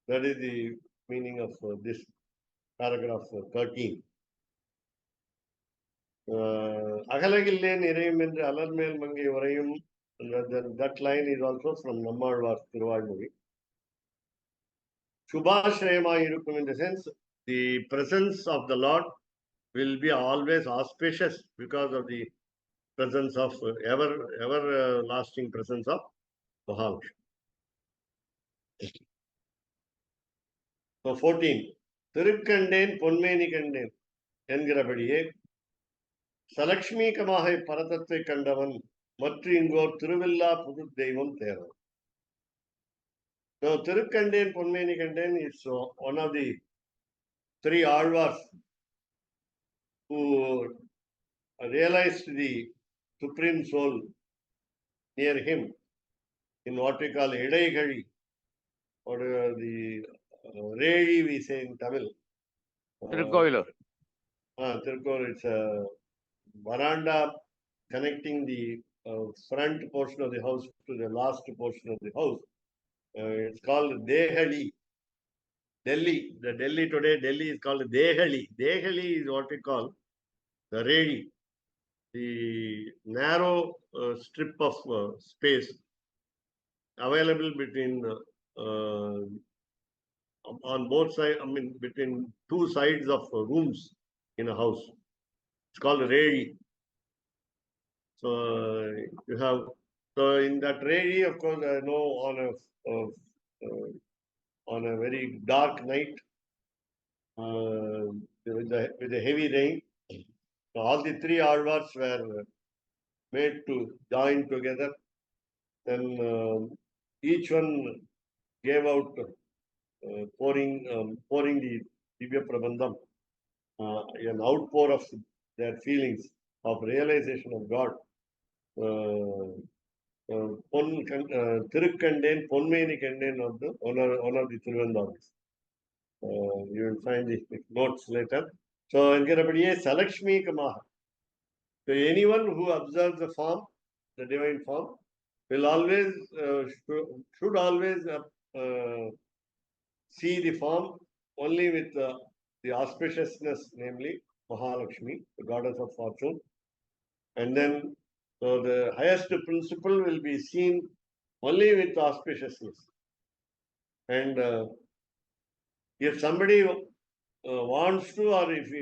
That is the meaning of this paragraph 13. அகலகில்லேன் இறையும் என்று அலர்மேல் மங்கை உரையும். That line is also from Nammalvar Tiruvazhmozhi. Shubhashrayamai irukum, in the sense, the presence of the Lord will be always auspicious because of the presence of ever lasting presence of Mahalakshmi. So 14. திருக்கண்டேன் பொன்மேனி கண்டேன் என்கிறபடியே சலக்ஷ்மீகமாக பரதத்தை கண்டவன் மற்ற இங்கோர் திருவில்லா புது தெய்வம் தேர்வன். Now, திருக்கண்டேன் பொன்மேனி கண்டேன் is one of the three Alvars who realized the supreme soul near him in what we call Edaigari, or the Re'i we say in Tamil. Tirukkoyilur. Tirukkur, it's a veranda connecting the front portion of the house to the last portion of the house. It's called Dehali. Delhi. The Delhi today, Delhi is called Dehali. Dehali is what we call the Re'i, the narrow strip of space available between on both sides, I mean between two sides of rooms in a house. It's called Re'i. So you have, so in that Re'i, of course, I know on a very dark night, with a heavy rain, all the three Alvars were made to join together. Then each one gave out pouring the Divya Prabandham, an outpour of their feelings of realization of God. Tirukandén, Ponmeni Kandén of the one of the Tiruvandavis. You will find the notes later. So, Engarabadiye Salakshmi Kamaha. So, anyone who observes the form, the divine form, will always, should always see the form only with the auspiciousness, namely Mahalakshmi, the goddess of fortune. And then, so the highest principle will be seen only with auspiciousness. And if somebody wants to, or if he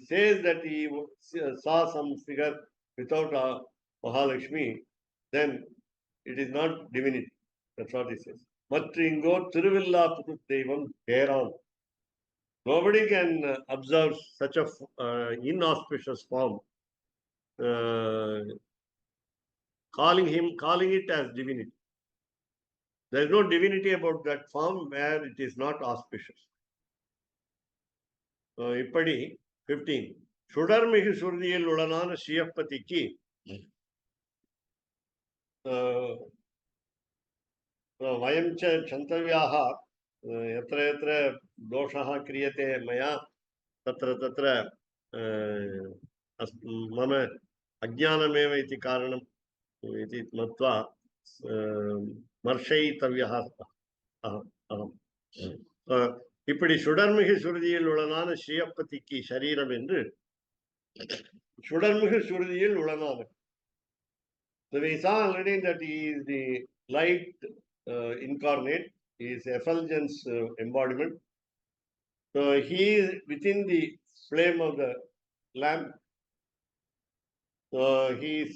says that he saw some figure without Mahalakshmi, then it is not divinity. That's what he says. Matringo Tiruvilla Pudu Devam Peran. Nobody can observe such a inauspicious form, calling it as divinity. There is no divinity about that form where it is not auspicious. இப்படி 15. சுடர்மிகு சுருதியில் உடனான ஸ்ரீயப்பதிக்கு वयं च क्षन्तव्याः यत्र यत्र दोषः क्रियते मया तत्र तत्र मम अज्ञानमेव इति कारणम् इति मत्वा मर्शयितव्यः अहम् இப்படி சுடர்மிகு சுருதியில் உளனான ஸ்ரீயப்பதிக்கு சரீரம் என்று சுடர்மிகு சுருதியில் உளனான. So we saw already that he is the light incarnate, he is effulgence embodiment. So he is within the flame of the lamp. So he is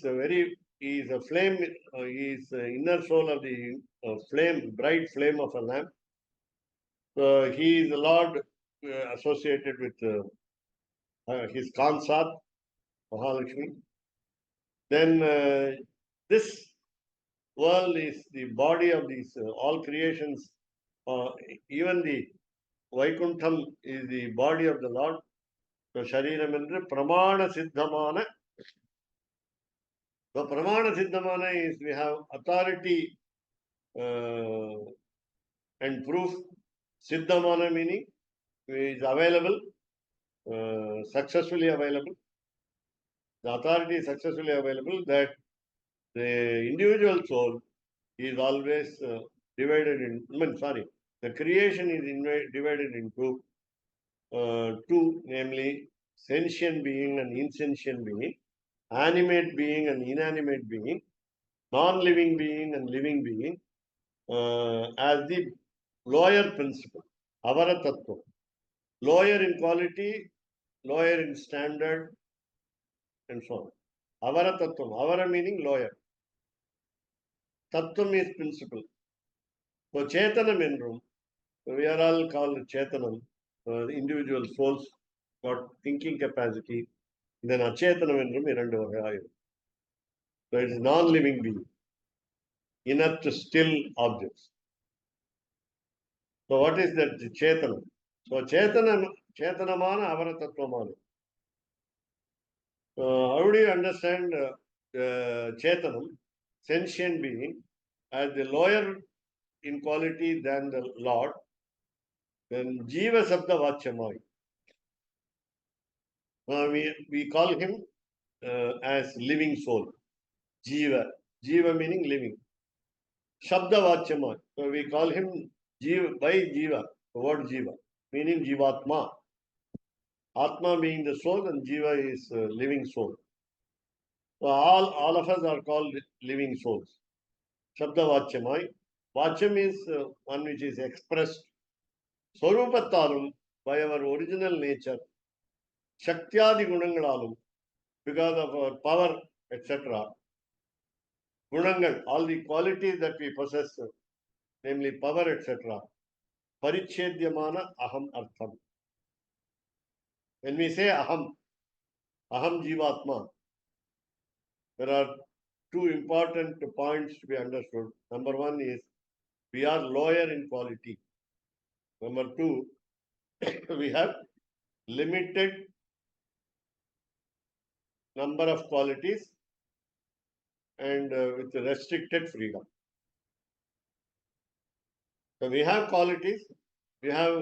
a flame, he is the inner soul of the flame, bright flame of a lamp. So he is the Lord associated with his consort, Mahalakshmi. Then this world is the body of these all creations. Even the Vaikuntham is the body of the Lord. So Shariram endru Pramana Siddhamana. So Pramana Siddhamana is we have authority and proof. Siddhamana meaning is available, successfully available. The authority is successfully available that the individual soul is always divided in, the creation is divided into two, namely sentient being and insentient being, animate being and inanimate being, non-living being and living being, as the lower principle, Avara Tattva. Lower in quality, lower in standard, and so on. Avara Tattvam. Avara meaning lower. Tattvam is principle. So Chetanam endrum We are all called Chetanam. Individual souls got thinking capacity. Then Achetanam என்றும் இரண்டு வகையாயிரும். So it is non-living being, inert still objects. So what is that Chetanam? So Chetanamana Avaratattvamana. How do you understand Chetanam, sentient being, as the lower in quality than the Lord? Then Jiva Sabda Vachyamai. We call him as living soul. Jiva. Jiva meaning living. Shabda Vachyamai. So we call him Jiva by Jiva. The word Jiva meaning Jivatma. Atma being the soul and Jiva is living soul. So all of us are called living souls. Shabda Vachyamai. Vachyam is one which is expressed Swarupatalum by our original nature. Shaktyadi Gunangalalum because of our power, etc. Gunangal, all the qualities that we possess, namely power, etc. Parichedyamana aham artham. When we say aham jivatma, there are two important points to be understood. Number one is we are lower in quality. Number two, we have limited number of qualities and with restricted freedom. So we have qualities, we have,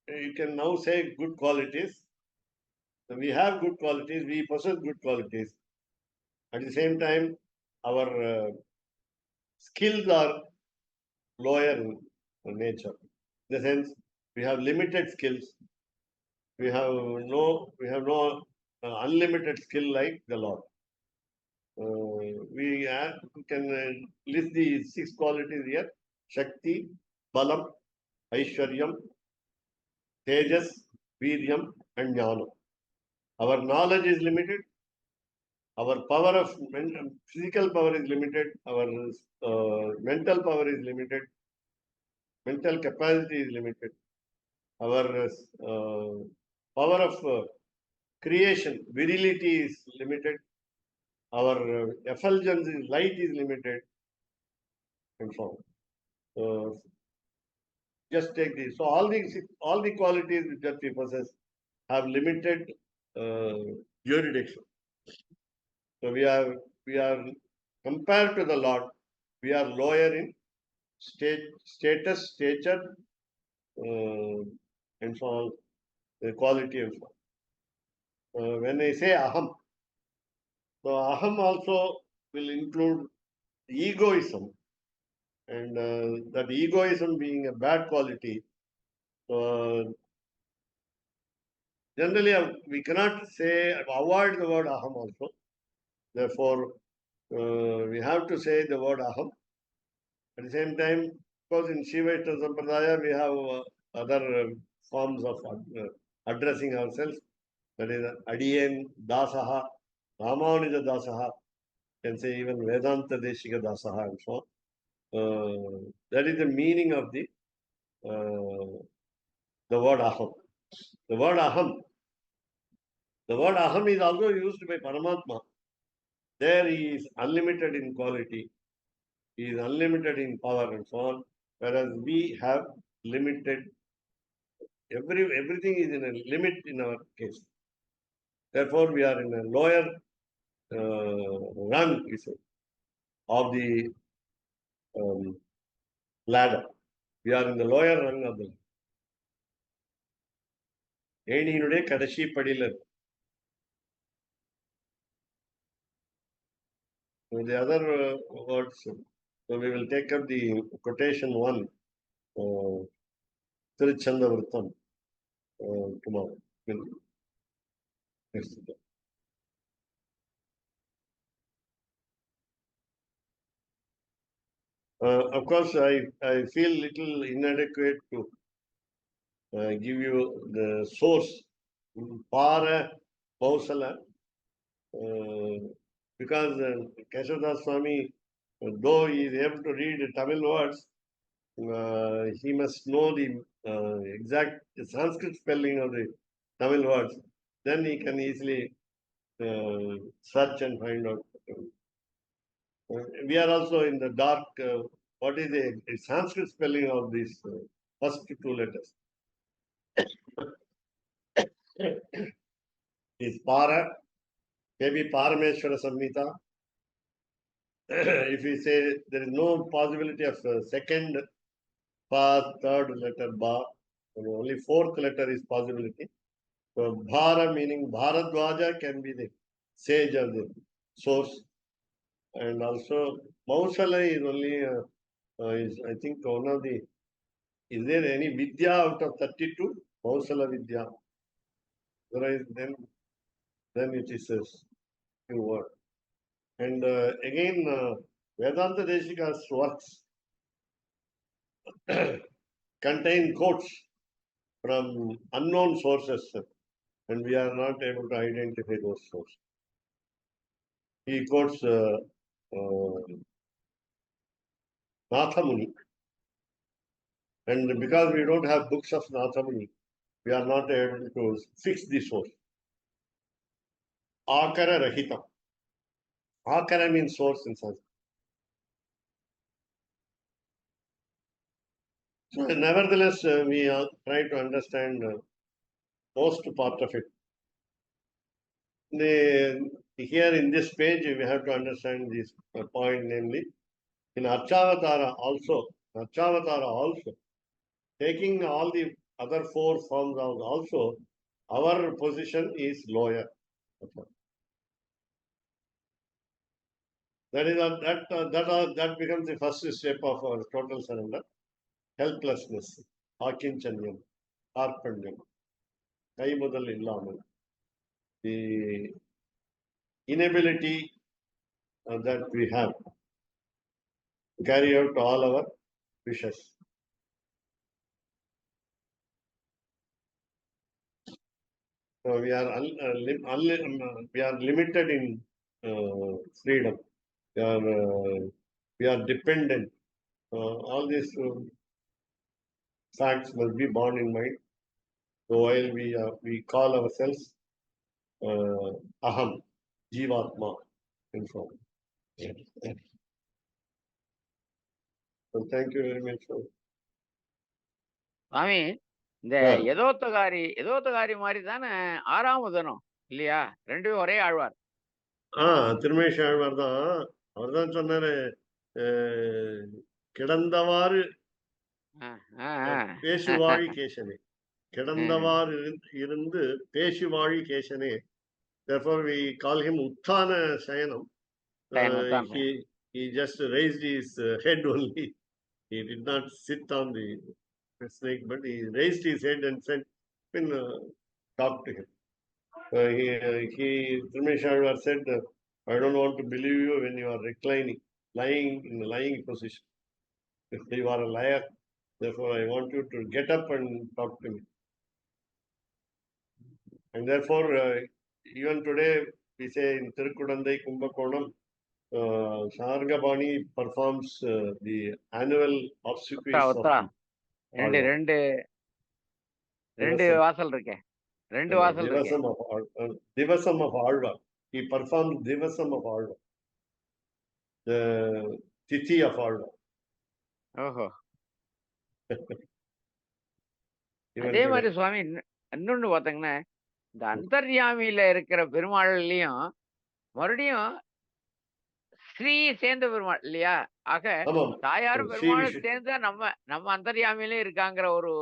you can now say good qualities. So we have good qualities, we possess good qualities. At the same time, our skills are lower in nature. In the sense, we have limited skills. We have no unlimited skill like the Lord. We can list the 6 qualities here: Shakti, Balam, Aishwaryam, Tejas, Viryam, and Jnanam. Our knowledge is limited. Our power of physical power is limited. Our mental power is limited. Mental capacity is limited. Our power of creation, virility is limited. Our effulgence, light is limited, and so on. Just take this. So all the qualities that we possess have limited jurisdiction. So we are compared to the Lord, we are lower in status, stature, and so on, the quality and so on. When I say aham, so aham also will include egoism, and that egoism being a bad quality. Generally, we cannot avoid the word aham also. Therefore, we have to say the word aham. At the same time, because in Shiva Sampradaya, we have other forms of addressing ourselves. That is Adiyen, Dasaha, Ramanuja Dasaha, can say even Vedanta Deshika Dasaha and so on. That is the meaning of the word aham. The word aham is also used by Paramatma. There he is unlimited in quality, he is unlimited in power and so on, whereas we have limited, everything is in a limit in our case. Therefore, we are in a lower rung, you say, of the ladder. We are in the lower rung of the ladder. ஏணியினுடைய கடைசி படியில் இருக்கு. The other words, so we will take up the quotation 1, Tiruchanda Vrittam, tomorrow. Of course, I feel little inadequate to give you the source, Para Pausala, because Keshav Das Swami, though he is able to read Tamil words, he must know the exact Sanskrit spelling of the Tamil words. Then he can easily search and find out. We are also in the dark. What is the Sanskrit spelling of these first two letters? Is Para, maybe Parameshwara Samhita. If we say there is no possibility of second Pa, third letter Ba, only fourth letter is possibility. So Bhara meaning Bharadwaja can be the sage of the source. And also Mausala is only, is I think one of the, is there any Vidya out of 32? Mausala Vidya. Otherwise then it is a new word. And again, Vedanta Deshika's works contain quotes from unknown sources, and we are not able to identify those sources. He quotes Nathamuni, and because we don't have books of Nathamuni, we are not able to fix the source. Akara Rahita. Akara means source in Sanskrit. So, nevertheless, we try to understand most part of it. Here in this page, we have to understand this point, namely, in Archavatara also, taking all the other four forms out also, our position is lower. That becomes the first step of our total surrender. Helplessness, Akinchanyam, Arpanyam, Kaimudal Illamal. The inability that we have to carry out all our wishes. So we are we are limited in freedom. We are dependent. All these facts must be borne in mind. So while we call ourselves Aham, Jivatma, and so on. So thank you very much. சுவாமி இந்த எதோத்தகாரி மாதிரி தானே ஆறாமதனம் இல்லையா? ரெண்டுமே ஒரே ஆழ்வார். திருமேஷ் ஆழ்வார் தான். அவர் தான் சொன்னாரு, கிடந்தவாறு பேசுவாழி கேசனே, கிடந்தவாறு இருந்து பேசுவாழி கேசனே. Therefore we call him Utthana Sayanam. He just raised his head only. He did not sit on the snake, but he raised his head and said, talk to him. Trimeshwarvar said, I don't want to believe you when you are reclining, lying in a lying position. If you are a liar, therefore I want you to get up and talk to me. And therefore, even today, we say in Tirukudandai Kumbakonam, Sargabani performs the annual obsequies of ரெண்டு வாசல் இருக்கு. Divasam of Alva. He performed Divasam of Alva. The Tithi of Alva. அதே மாதிரி சுவாமி இன்னொன்னு பார்த்தீங்கன்னா, இந்த அந்தர்யாமியில இருக்கிற பெருமாள்லயும் மறுபடியும் ஸ்ரீ சேர்ந்த பெருமாள் இல்லையா? ஆக தாயாரும் பெருமாளும் சேர்ந்தா நம்ம அந்தர்யாமியிலே இருக்காங்கிற ஒரு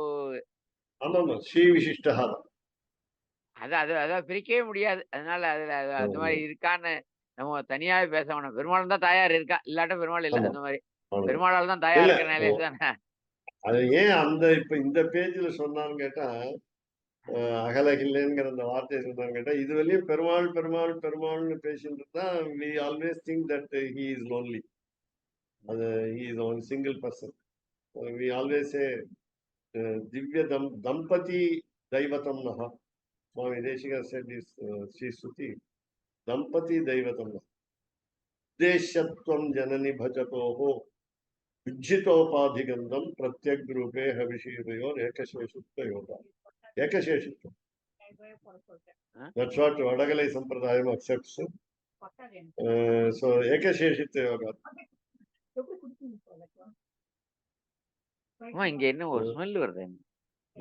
ஸ்ரீ விசிஷ்டா. அதான் பிரிக்கவே முடியாது. அதனால அதுல அந்த மாதிரி இருக்கான்னு நம்ம தனியாவே பேச வேணும். பெருமாள் தான் தாயார் இருக்கா, இல்லாட்ட பெருமாள் இல்ல. அந்த மாதிரி பெருமாளால் தான் தாயார் இருக்கிற நிலையில தானே. அது ஏன் இப்ப இந்த பேஜ்ல சொன்னான்னு கேட்டா, அகலகில்லைங்கிற அந்த வார்த்தையை சொன்னான்னு கேட்டா, இது வரையும் பெருமாள்னு பேசிட்டு தான் we always think that he is lonely. He is one single person. We always say Divya Dampati Daivatam Naha. Swami Deshika said this, Sri Suti, Dampati Daivatam Naha. Deshatvam Janani Bhajatoho Ujjitopadhigandam pratyag rupe havishivayor ekasheshitva yoga. Ekasheshitva. That's what Vadagalai Sampradayam accepts. So ekasheshitva yoga. இங்க என்ன ஒரு smell வருது.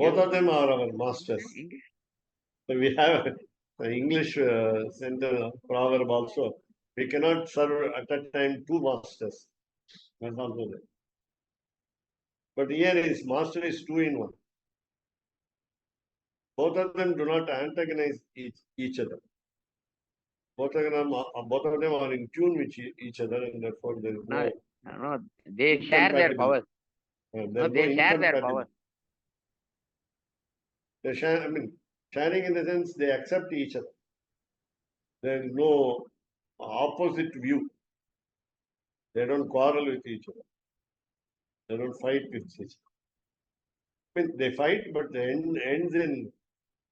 Both of them are our masters. We have an English sentence proverb also. We cannot serve at that time two masters. That's also there. But here his master is two in one. Both of them do not antagonize each other. Both of them are in tune with each other, and therefore there is no. No, they share their powers. No, they share their powers. They share. I mean, sharing in the sense they accept each other. There is no opposite view. They don't quarrel with each other. They don't fight with each other. I mean, they fight, but the end ends in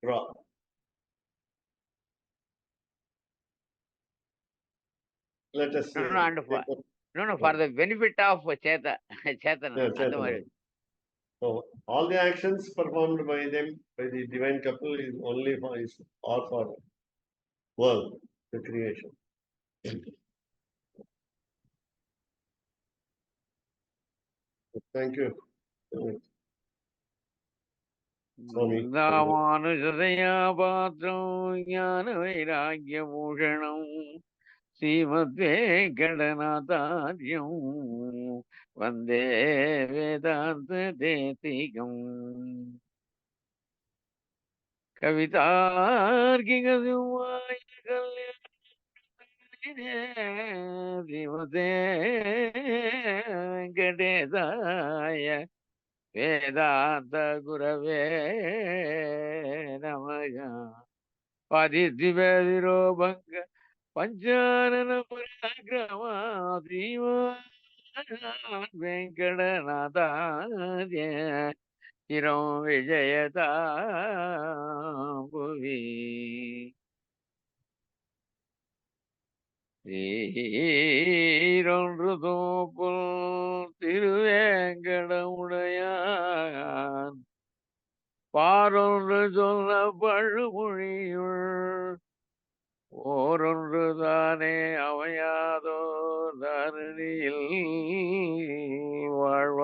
draw. Let us say. No, for the benefit of Chetana. So all the actions performed by them, by the divine couple, is only for all for world, the creation. Thank you. ராமானுஜதயா பாத்ரம் ஞான வைராகிய பூஷணம் ஸ்ரீமத் வெங்கடநாதாரியம் வந்தே வேதாந்த தேசிகம் கவிதார்க்கிக சிம்மாய ஸ்ரீமதே வெங்கடேசாய வேதாந்த குரவே நமக பதிதிவேதிரோபங்க பஞ்சானன பராக்கிரமா ஸ்ரீமான் வெங்கடநாதாரிய சிரம் விஜயதா புவி சீரொன்று தோப்புல் திருவேங்கடமுடையான் பாரொன்று சொன்ன பழுமொழியுள் ஓரொன்று தானே அமையாதோ தரணியில் வாழ்வார்க்கு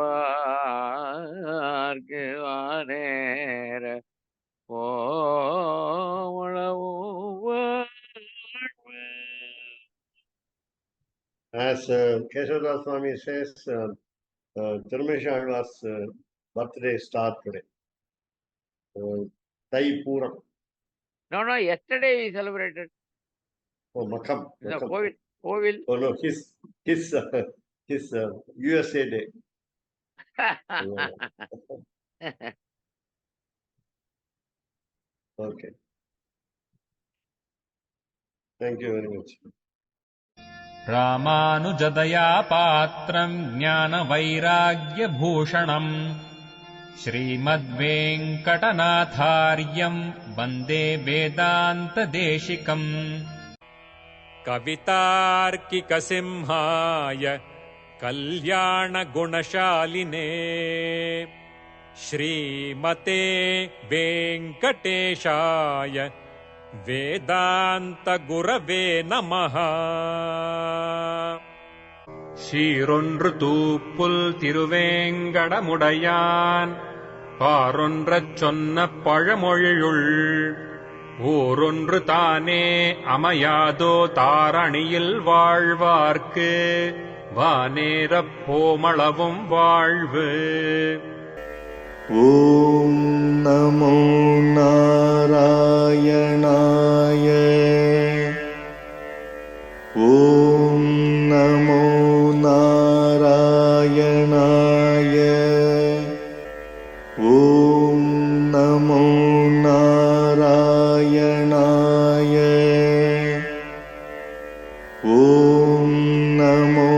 வானேர As Keshavdas Swami says, Tirumeshalvar's birthday star today. Thai Puram. No, yesterday we celebrated. Oh, Makam. The Kovil. Oh no, his USA Day. Okay. Thank you very much. ராமானுஜதயா பாத்ரம் ஞானவைராக்யபூஷணம் ஸ்ரீமத்வேங்கடநாதார்யம் வந்தே வேதாந்ததேசிகம் कवितार्किकसिंहाय कल्याणगुणशालिने श्रीमते वेङ्कटेशाय वेदान्तगुरवे नमः சீரொன்று தூப்புல் திருவேங்கடமுடையான் பாரொன்றச் சொன்ன பழமொழியுள் ஊரொன்று தானே அமையாதோ தாரணியில் வாழ்வார்க்கு வானேரப் போமளவும் வாழ்வு. ஓம் நமோ நாராயணாய. ஓம் நமோ நாராயணாய. ஓம் நமோ நாராயணாய. ஓம் நமோ